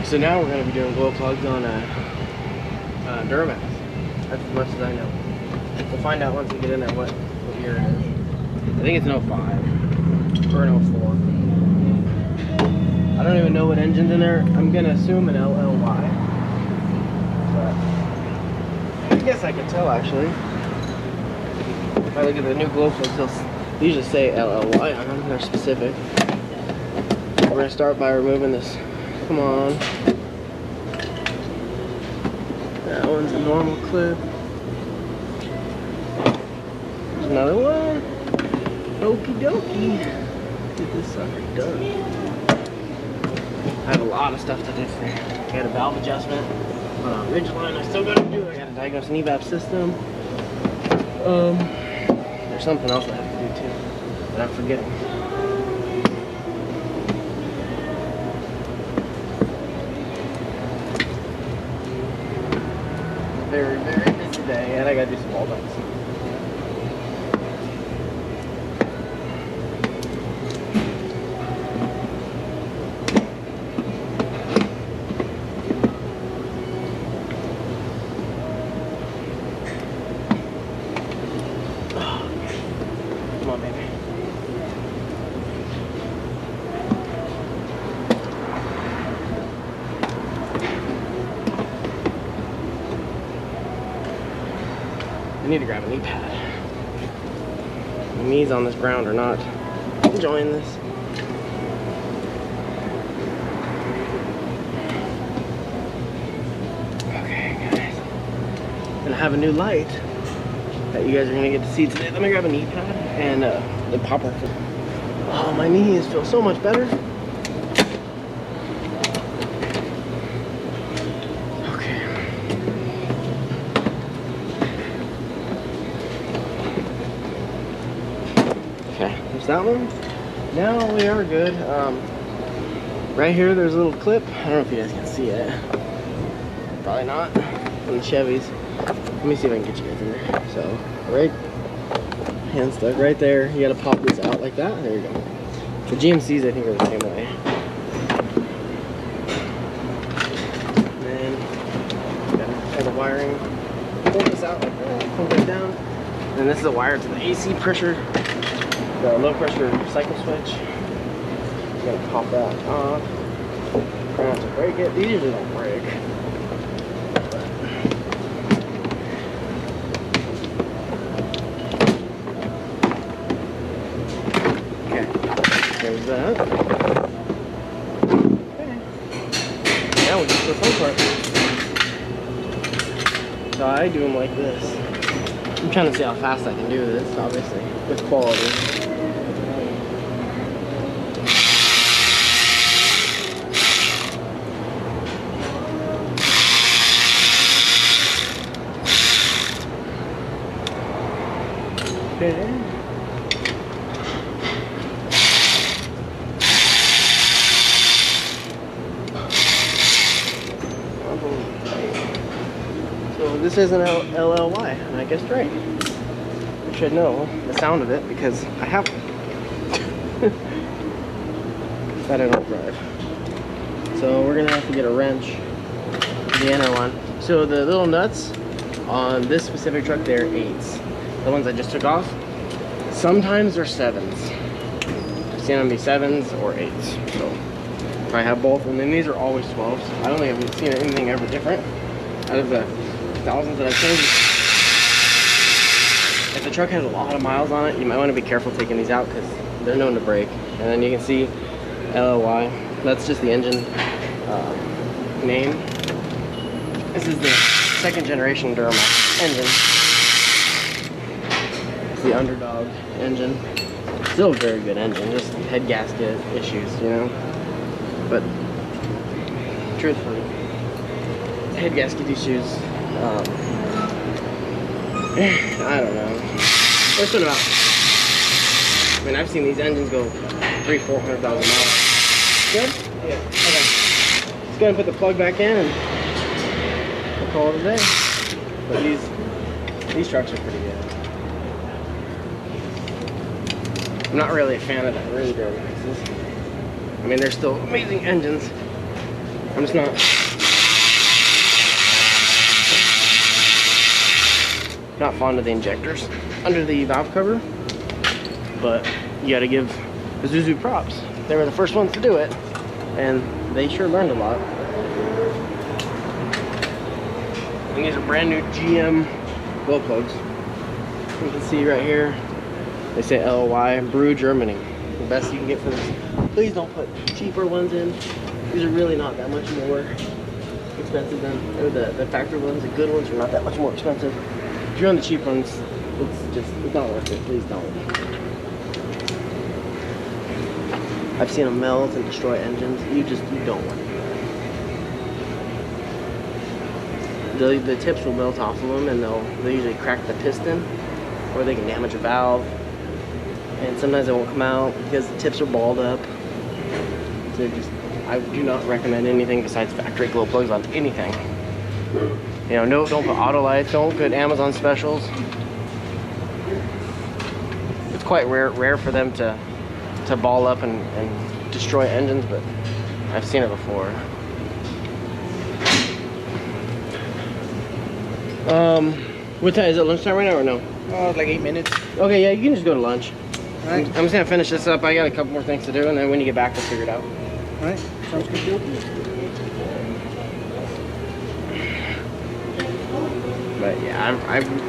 So now we're going to be doing glow plugs on duramax. That's as much as I know. We'll find out once we get in there what year it is. I think it's an 05 or an 04. I don't even know what engine's in there. I'm going to assume an LLY. But I guess I can tell actually. If I look at the new glow plugs, they'll usually say LLY on them. They're specific. We're going to start by removing this. Come on. That one's a normal clip. There's another one. Okie dokie. Get this sucker done. I have a lot of stuff to do today. I got a valve adjustment. Ridge line I still got to do. I got to diagnose an evap system. There's something else I have to do too that I'm forgetting. Very, very busy day, and I gotta do some wall dumps. Come on, baby. I need to grab a knee pad. My knees on this ground are not enjoying this. Okay, guys. I'm gonna have a new light that you guys are gonna get to see today. Let me grab a knee pad and the popper. Oh, my knees feel so much better. Okay, there's that one. Now we are good. Right here, there's a little clip. I don't know if you guys can see it. Probably not. On the Chevys. Let me see if I can get you guys in there. So, right, hand stuck right there. You gotta pop this out like that. There you go. The GMCs, I think, are the same way. And then, you gotta have the wiring. Pull this out like that. Pull this down. And this is a wire to the AC pressure. The low pressure cycle switch. You gotta pop that off. Try not to break it. These usually don't break. Okay, there's that. Okay. Now we get to the fun part. So I do them like this. I'm trying to see how fast I can do this, obviously, with quality. Okay. So this is an LLY, and I guessed right. I should know the sound of it because I have one. That I don't drive. So we're gonna have to get a wrench, the inner one. So the little nuts on this specific truck, they're 8s. The ones I just took off, sometimes they're 7s. I've seen them be 7s or 8s. So if I have both, and then these are always 12s. I don't think I've seen anything ever different out of the thousands that I've changed. If the truck has a lot of miles on it, you might want to be careful taking these out because they're known to break. And then you can see LLY. That's just the engine name. This is the 2nd generation duramax engine. It's the underdog engine. Still a very good engine, just head gasket issues, you know. But truthfully, head gasket issues, I don't know. There's been about, I mean, I've seen these engines go 300,000–400,000 miles. Good? Yeah. Okay. Let's go and put the plug back in and we'll call it a day. But these trucks are pretty good. I'm not really a fan of the early duramaxes. I mean, they're still amazing engines, I'm just not fond of the injectors under the valve cover, but you got to give Isuzu props. They were the first ones to do it, and they sure learned a lot. And these are brand new GM glow plugs. You can see right here, they say LOY, Brew Germany. The best you can get for this. Please don't put cheaper ones in. These are really not that much more expensive than the factory ones. The good ones are not that much more expensive. If you're on the cheap ones, it's not worth it. Please don't. I've seen them melt and destroy engines. You don't want it. The tips will melt off of them, and they'll usually crack the piston, or they can damage a valve. And sometimes they won't come out because the tips are balled up. So I do not recommend anything besides factory glow plugs on anything. You know, don't put auto lights, don't put Amazon specials. It's quite rare for them to ball up and destroy engines, but I've seen it before. What time is it? Lunchtime right now or no? Oh, like 8 minutes. Okay, yeah, you can just go to lunch. All right. I'm just gonna finish this up. I got a couple more things to do, and then when you get back, we'll figure it out. All right, sounds good. But yeah,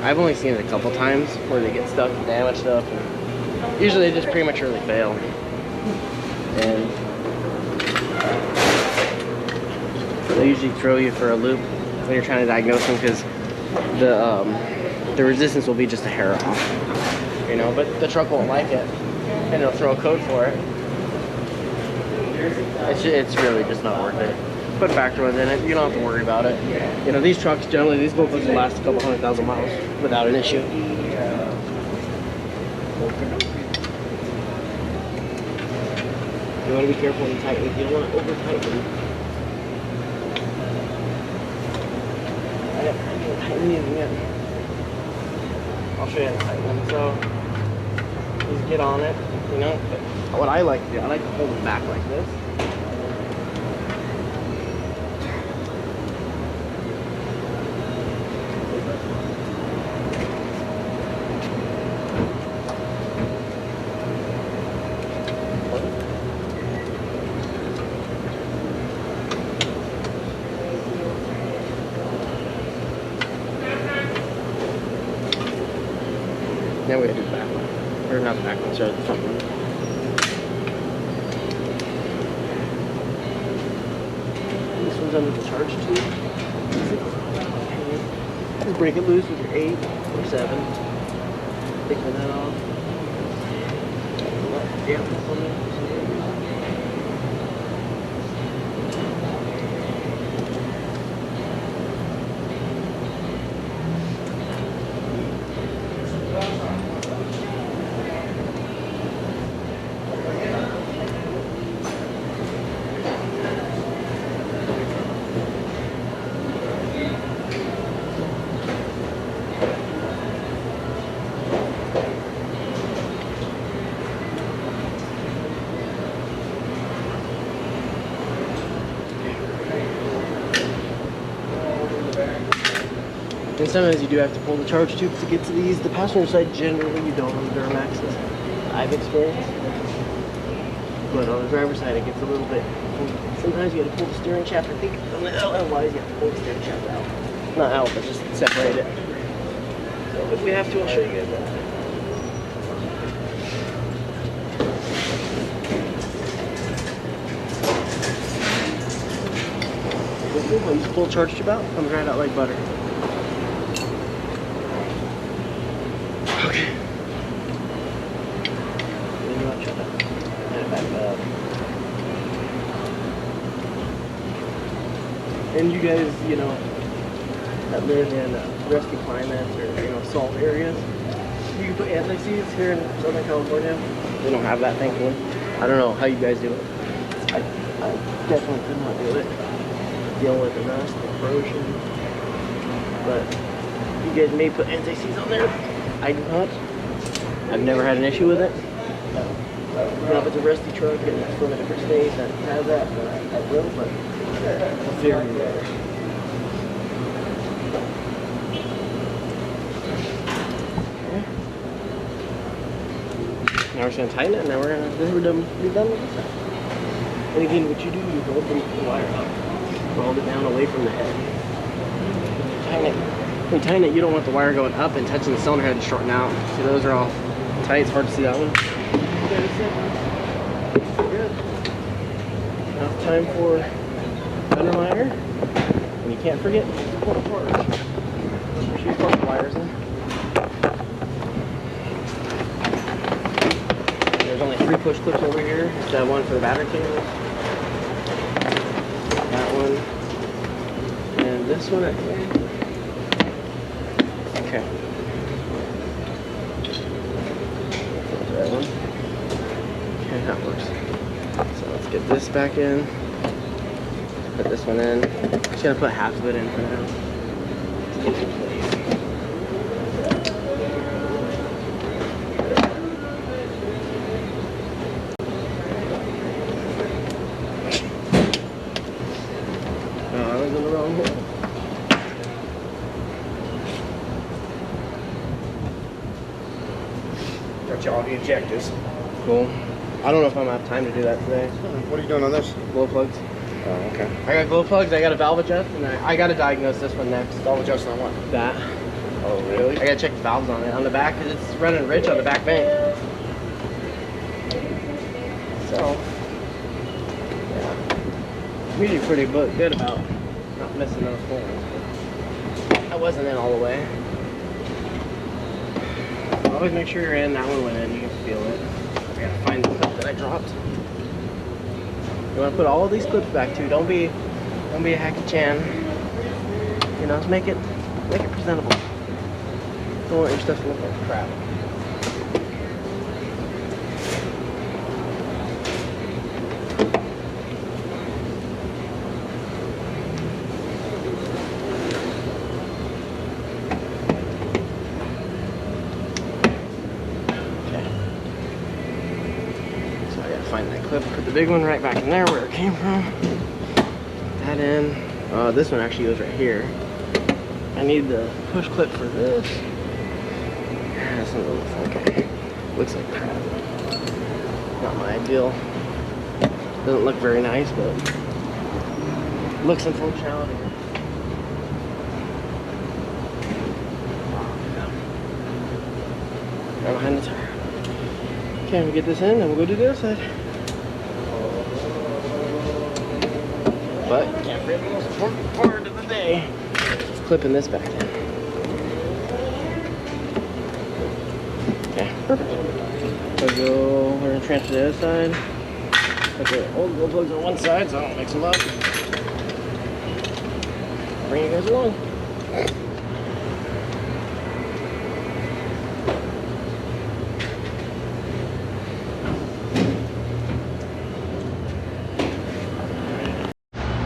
I've only seen it a couple times where they get stuck and damage stuff, and usually they just prematurely fail. And they usually throw you for a loop when you're trying to diagnose them, because the resistance will be just a hair off, you know. But the truck won't like it, and they'll throw a code for it. It's really just not worth it. Put factory ones in it, you don't have to worry about it. You know, these trucks generally, these glow plugs will last a couple 100,000 miles without an issue. You want to be careful when you tighten it. You don't want to over tighten. I haven't tightened these yet. I'll show you how to tighten them. So just get on it, you know. But what I like to do, I like to hold it back like this. Now we gotta do the back one. Or not the back one, sorry, the front one. This one's under the charge tube. Just break it loose with your 8 or 7. Taking that off. Yeah, this one. And sometimes you do have to pull the charge tube to get to these. The passenger side, generally, you don't on the duramaxes. I've experienced. But on the driver's side, it gets a little bit. Sometimes you have to pull the steering shaft. I think on the LLYs, you have to pull the steering shaft out. Not out, but just separate it. So if we have to, I'll show you guys that. When you pull the charge tube out, it comes right out like butter. Okay. And you guys, you know, that live in rusty climates or, you know, salt areas, you can put anti-seize here in Southern California. They don't have that, thankfully. I don't know how you guys do it. I definitely could not do it. Dealing with the rust, the corrosion. But you guys may put anti-seize on there. I do not. I've never had an issue with it. Now, if it's a rusty truck and it's from a different state that has that, I will, but Very rare. Okay. Now we're just gonna tighten it, and then we're gonna be done with this. And again, what you do, you hold the wire up, hold it down away from the head. When you tighten it, you don't want the wire going up and touching the cylinder head to shorten out. See, those are all tight. It's hard to see that one. Good. Now it's time for under wire. And you can't forget to pull apart. Make sure you plug the wires in. There's only 3 push clips over here. It's that one for the battery cables. That one. And this one right here. Okay. That one. Okay, that works. So let's get this back in. Put this one in. I'm just gonna put half of it in for now. Let's get it in place. Oh, I was in the wrong hole. Got you all the injectors. Cool. I don't know if I'm gonna have time to do that today. What are you doing on this? Glow plugs. Oh, okay. I got glow plugs, I got a valve adjust, and I gotta diagnose this one next. Valve adjust on what? That. Oh, really? I gotta check the valves on it, on the back, because it's running rich on the back bank. So, yeah. I'm usually pretty good about not missing those holes. I wasn't in all the way. Always make sure you're in. That one went in, you can feel it. I gotta find the clip that I dropped. You want to put all of these clips back too. Don't be a hacky chan. You know, make it presentable. Don't want your stuff to look like crap. Find that clip, put the big one right back in there where it came from. Put that in. This one actually goes right here. I need the push clip for this. Yeah, this one looks okay. Looks like crap. Not my ideal. Doesn't look very nice, but looks and functionality. Right behind the tire. Okay, we get this in and we'll go do the other side. But can't forget the most important part of the day. It's clipping this back in. Okay, perfect. So we're gonna transfer the other side. Put the old glow plugs on one side so I don't mix them up. Bring you guys along.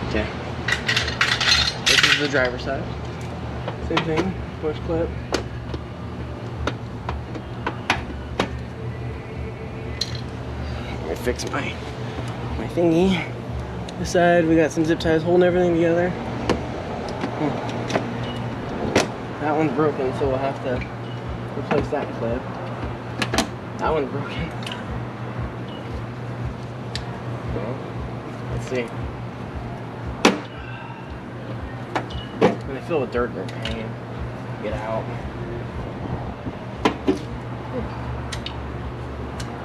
Okay. This is the driver's side. Same thing, push clip. Let me fix my thingy. This side, we got some zip ties holding everything together. That one's broken, so we'll have to replace that clip. That one's broken. So, let's see. When they fill with dirt, they're a pain. Get out.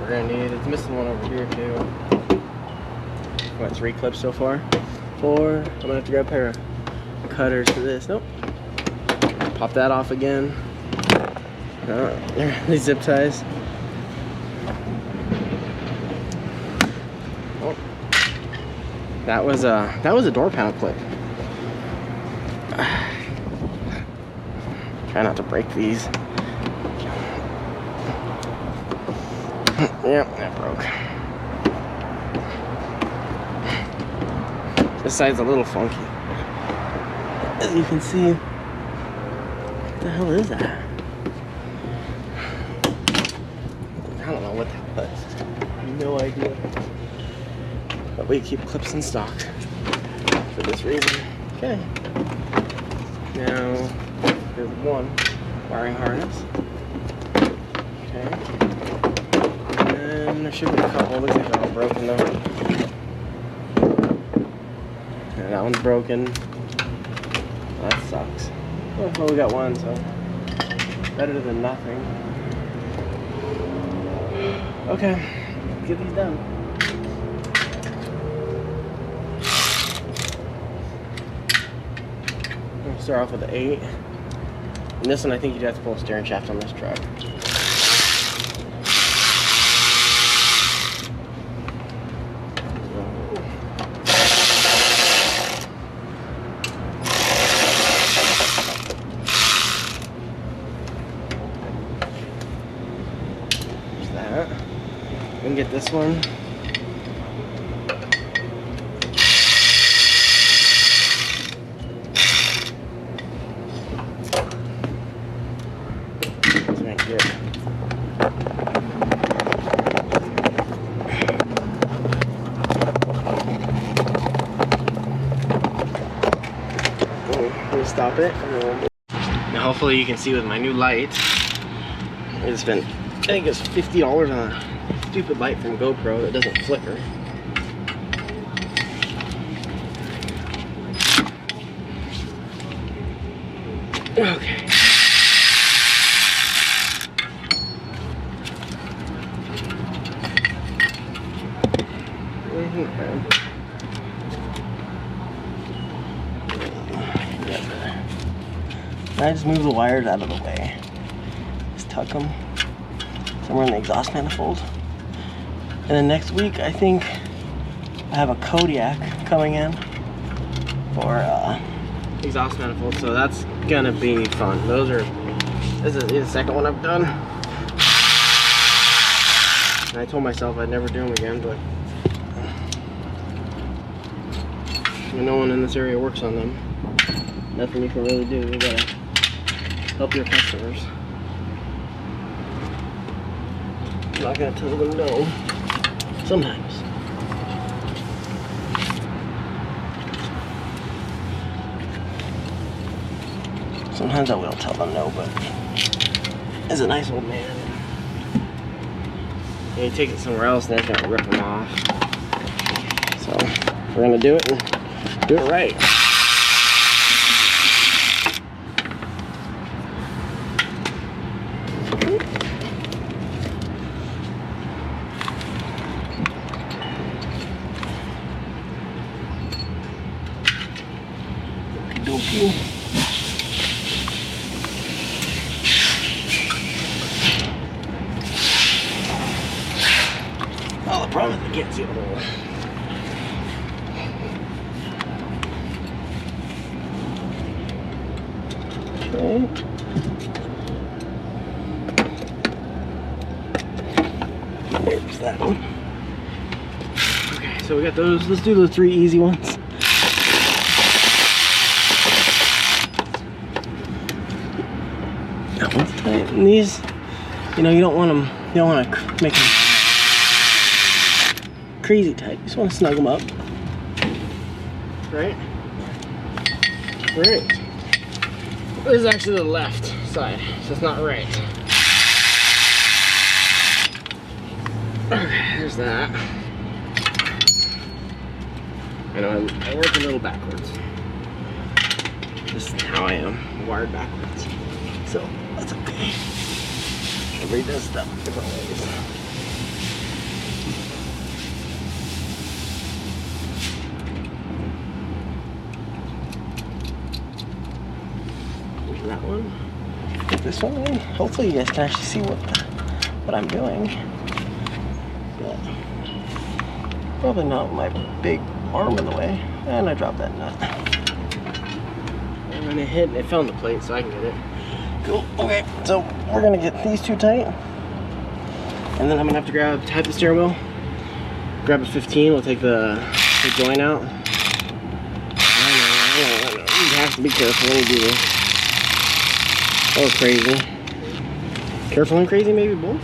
We're gonna need, it's missing one over here too. What, 3 clips so far? 4. I'm gonna have to grab a pair of cutters for this. Nope. Pop that off again. There, these zip ties. Oh. That was a door panel clip. Try not to break these. Yep, that broke. This side's a little funky. As you can see, what the hell is that? I don't know what that was. No idea. But we keep clips in stock. for this reason. Okay. Now, there's one wiring harness. Okay. And there should be a couple. Looks like they're all broken though. And that one's broken. That sucks. Well, we got one, so better than nothing. Okay, let's get these done. We'll start off with the 8. And this one, I think you'd have to pull a steering shaft on this truck. There's that. We can get this one. Stop it. Now hopefully you can see with my new light. I spent, I think it's $50 on a stupid light from GoPro that doesn't flicker. Okay. I just move the wires out of the way. Just tuck them somewhere in the exhaust manifold. And then next week, I think I have a Kodiak coming in for exhaust manifold, so that's gonna be fun. This is the second one I've done. And I told myself I'd never do them again, but no one in this area works on them. Nothing you can really do. You gotta help your customers. I'm not gonna tell them no. Sometimes. Sometimes I will tell them no, but he's a nice old man. And you take it somewhere else and they're gonna rip them off. So we're gonna do it and do it right. Oh, the problem is I can't see the hole. Okay. There's that one. Okay, so we got those. Let's do those 3 easy ones. That one's tight. And these, you know, you don't want them, you don't want to make them crazy tight. You just want to snug them up. Right? Right. This is actually the left side, so it's not right. Okay, there's that. I know I work a little backwards. This is how I am, wired backwards. So that's okay. Everybody does stuff different ways. There's that one. Put this one in. Hopefully you guys can actually see what I'm doing. But probably not with my big arm in the way. And I dropped that nut. And when it hit, it fell on the plate, so I can get it. Cool. Okay, so we're gonna get these 2 tight, and then I'm gonna have to tighten the steering wheel. Grab a 15. We'll take the joint out. I know. You have to be careful when you do this. Or crazy. Careful and crazy, maybe both.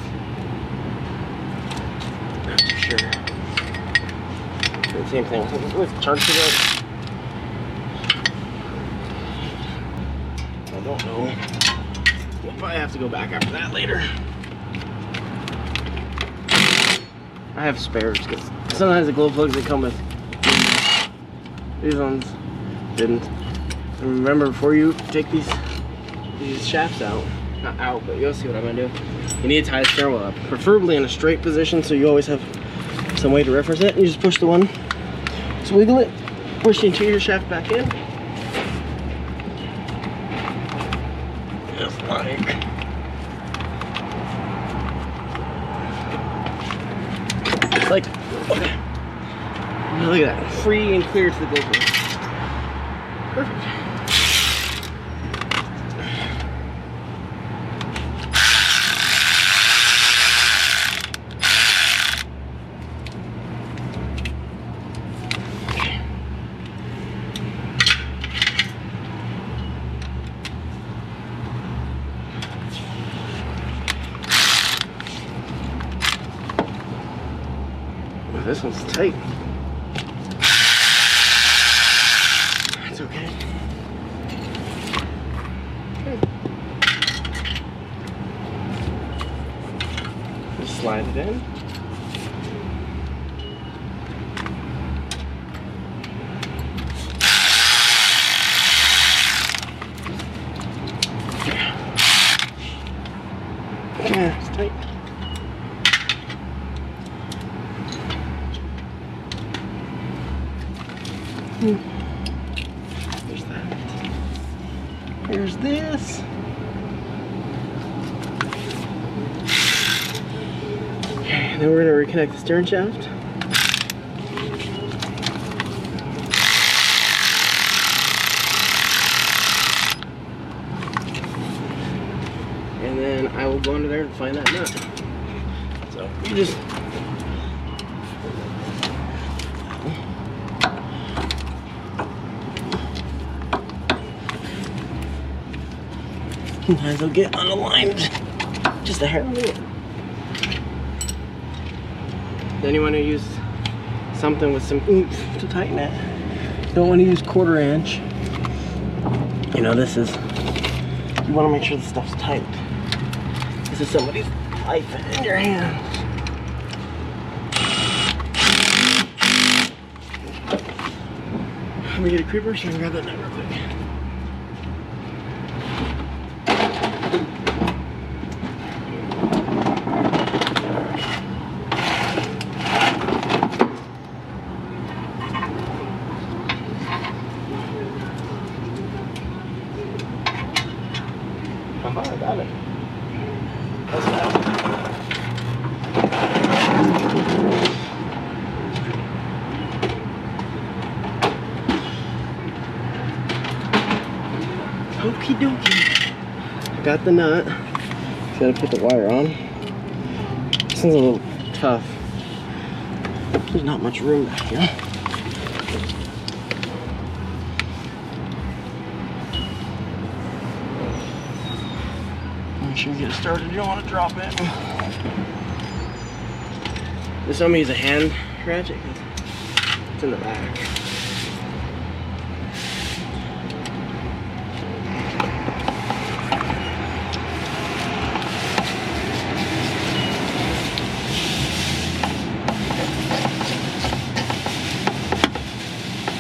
Not sure. Same thing with charge cigarette. So we'll probably have to go back after that later. I have spares because sometimes the glow plugs that come with these ones didn't. And remember, before you take these shafts out, not out, but you'll see what I'm gonna do. You need to tie the steering wheel up, preferably in a straight position, so you always have some way to reference it. And you just push the one, just wiggle it, push the interior shaft back in. Just like. Like, okay. Look at that, free and clear to the glow plug. Perfect. This one's tight. It's okay. Okay. Just slide it in. Yeah, it's tight. There's that. Here's this. Okay, then we're going to reconnect the steering shaft. And then I will go under there and find that nut. So you just sometimes they'll get unaligned just a hair. Then you want to use something with some oomph to tighten it. You don't want to use 1/4 inch. You know, this is, you want to make sure the stuff's tight. This is somebody's life in your hands. Let me get a creeper so I can grab that nut real quick. I got it. That's that. Okie dokie. Got the nut. Gotta put the wire on. This one's a little tough. There's not much room back here. Make sure you get it started. You don't want to drop it. This one use a hand ratchet. It's in the back.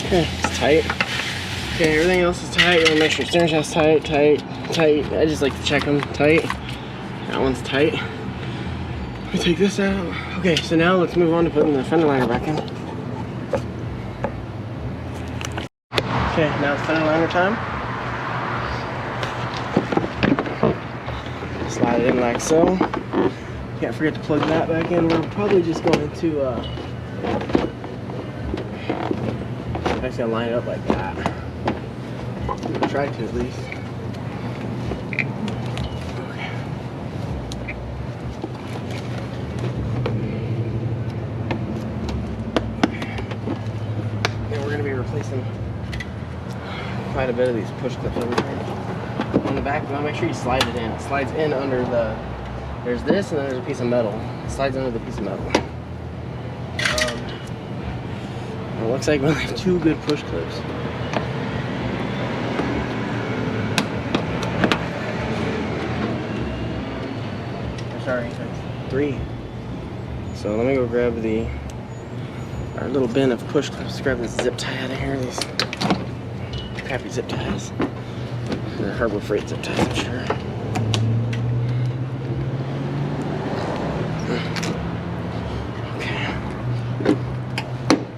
Okay, it's tight. Okay, everything else is tight. You want to make sure your steering shaft's tight, tight. I just like to check them tight. That one's tight. Let me take this out. Okay, so now let's move on to putting the fender liner back in. Okay, now it's fender liner time. Slide it in like so. Can't forget to plug that back in. We're probably just going to I'm just gonna line it up like that. Try to at least. Replacing quite a bit of these push clips over here. On the back, you want to make sure you slide it in. It slides in under the, there's this and then there's a piece of metal. It slides under the piece of metal. It looks like we only have 2 good push clips. sorry, 3. So let me go grab our little bin of push clips. Grab this zip tie out of here. These crappy zip ties. They're Harbor Freight zip ties, I'm sure. Okay.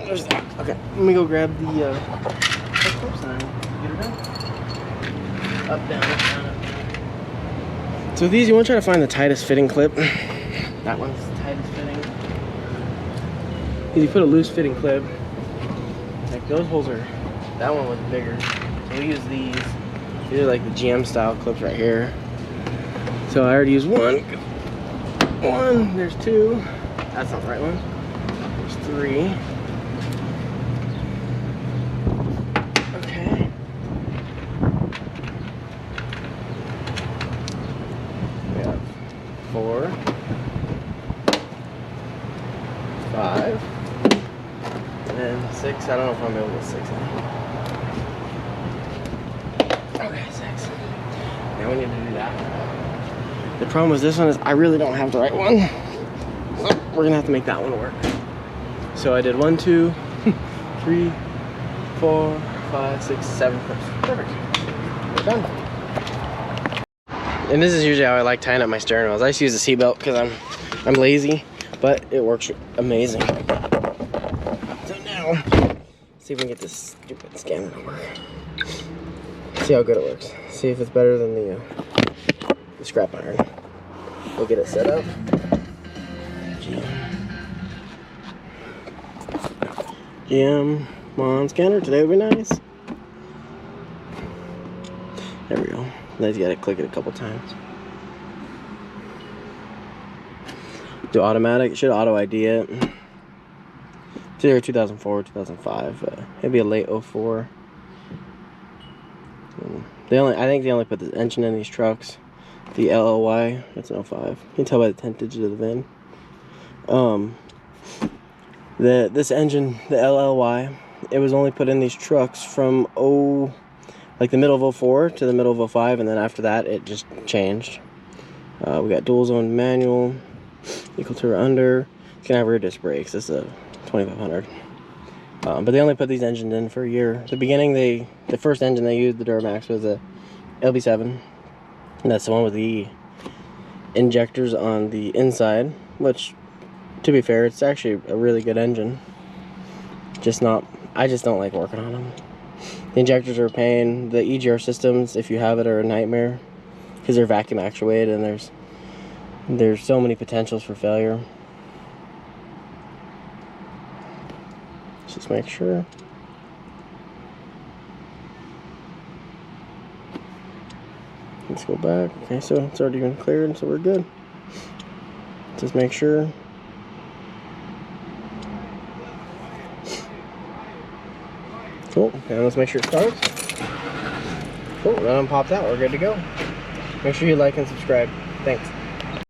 There's that. Okay, let me go grab the push clips and then get her done. Up, down, up, down, up, down. So with these, you want to try to find the tightest fitting clip. That one's the tightest fitting. If you put a loose fitting clip, like those holes are, that one was bigger. So we use these. These are like the GM style clips right here. So I already used one. There's 2. That's not the right one. There's 3. Okay. We have 4, 5, and 6. I don't know if I'm able to get 6 in. Okay, 6. Now we need to do that. The problem with this one is I really don't have the right one. So we're gonna have to make that one work. So I did 1, 2, 3, 4, 5, 6, 7 clips. Perfect. We're done. And this is usually how I like tying up my stern wheels. I just use a seat belt because I'm lazy, but it works amazing. So now, see if we can get this stupid scanner to work. See how good it works. See if it's better than the scrap iron. We'll get it set up. GM on scanner. Today would be nice. There we go. Now you gotta click it a couple times. Do automatic. It should auto ID it. It's either 2004 or 2005. It'd be a late 04. I think they only put the engine in these trucks. The LLY, that's an 05. You can tell by the tintage of the VIN. This engine, the LLY, it was only put in these trucks from like the middle of 04 to the middle of 05, and then after that it just changed. We got dual zone manual, equal to or under. It's gonna have rear disc brakes. This is a 2500. But they only put these engines in for a year. The beginning, the first engine they used, the Duramax, was a LB7. And that's the one with the injectors on the inside, which, to be fair, it's actually a really good engine. I just don't like working on them. The injectors are a pain. The EGR systems, if you have it, are a nightmare because they're vacuum actuated, and there's so many potentials for failure. Just make sure. Let's go back. Okay, so it's already been cleared, so we're good. Just make sure. Cool. Now let's make sure it starts. Cool. That one popped out. We're good to go. Make sure you like and subscribe. Thanks.